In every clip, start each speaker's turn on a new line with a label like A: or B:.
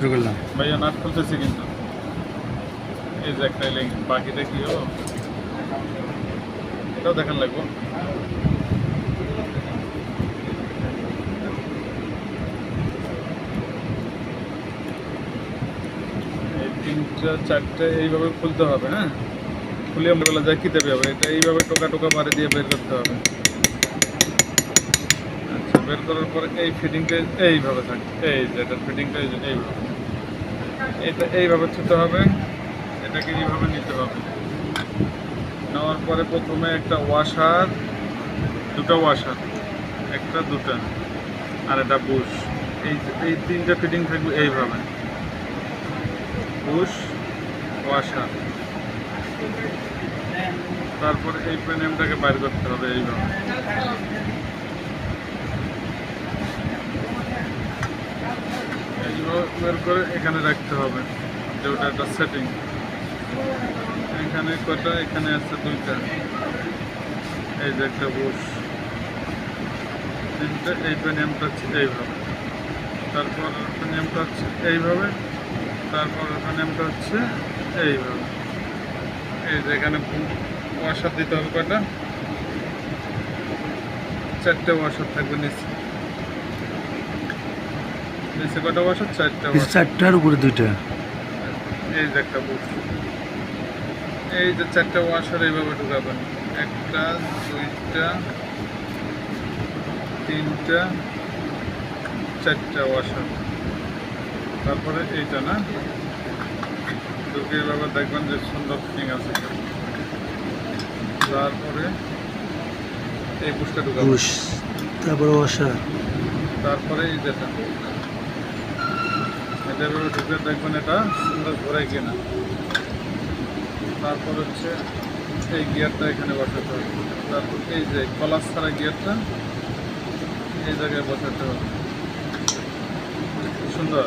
A: শুরু করলাম।
B: ভাইয়া নাট খুলতেছি কিন্তু এই যে একটা লিঙ্ক বাকিটা কি হলো এটাও দেখান লাগবো। এই তিনটা চারটে এইভাবে খুলতে হবে। হ্যাঁ, খুলে আমরা বলা যায় কি দেবে হবে, এটা এইভাবে টোকা টোকা মারে দিয়ে বের করতে হবে। আচ্ছা, বের করার পরে এই ফিটিংটা এইভাবে থাকে, এই যে এটার ফিটিংটা এইভাবে, এটা এইভাবে ছুতে হবে, এটাকে এইভাবে নিতে হবে। নেওয়ার পরে প্রথমে একটা ওয়াশার, দুটো ওয়াশার, একটা দুটা, আর এটা বুশ, এই তিনটা ফিটিং থাকবে এইভাবে, বুশ ওয়াশার। তারপরে এই পেনএমটাকে বাইর করতে হবে এইভাবে, এইভাবে বের করে এখানে রাখতে হবে, যে ওটা একটা সেটিং। এখানে কটা, এখানে আছে দুইটা, এই যে একটা বুশ, তিনটা। এই পেনএমটা হচ্ছে এইভাবে, তারপর পেনএমটা হচ্ছে এইভাবে, তারপর পেনএমটা হচ্ছে এইভাবে। এই যে এখানে ওয়াশার দিতে হবে কটা, চারটে ওয়াশার থাকবে নিচে। নিচে কটা ওয়াশার, চারটে ওয়াশার,
A: চারটার উপরে দুইটা।
B: এই যে একটা বুশ, এই যে চারটে ওয়াশার এইভাবে ঢুকাবেন, একটা দুইটা তিনটা চারটা ওয়াশার। তারপরে এইটা না ঢুকে এইভাবে দেখবেন যে সুন্দর ফিটিং আছে। তারপরে এই বুশটা ঢুকাবেন,
A: বুশ, তারপরে ওয়াশার,
B: তারপরে এই যেটা এটা এভাবে ঢুকে দেখবেন এটা সুন্দর ঘোরে কিনা। তারপর হচ্ছে এই গিয়ারটা এখানে বসাতে হবে, তারপর এই যে কলার ছাড়া গিয়ারটা এই জায়গায় বসাতে হবে। সুন্দর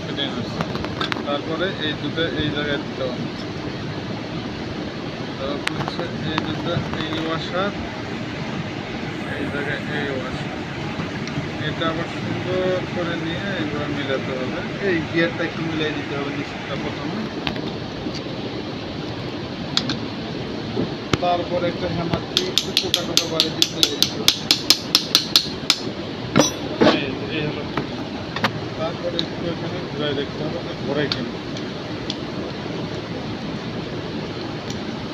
B: ফিটিং হচ্ছে। তারপরে এই দুটো এই জায়গায় দিতে হবে, তারপর হচ্ছে এই দুটো এই ওয়াশার, এই জায়গায় এই ওয়াশার, এটা আবার সুন্দর করে নিয়ে এইভাবে মিলাতে হবে। এই গিয়ারটা একটু মিলাই দিতে হবে নিচটা প্রথমে, তারপরে একটা হ্যামার দিয়ে একটু টোকা টোকা বাড়ি দিয়ে মিলাই দিতে হবে। এই হলো, তারপরে একটু এখানে ঘুরাই দেখতে হবে যে ঘোরে কিনা।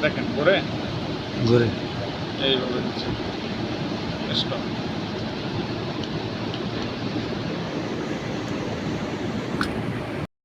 B: দেখেন ঘোরে,
A: ঘুরে
B: এইভাবে হচ্ছে স্টপ।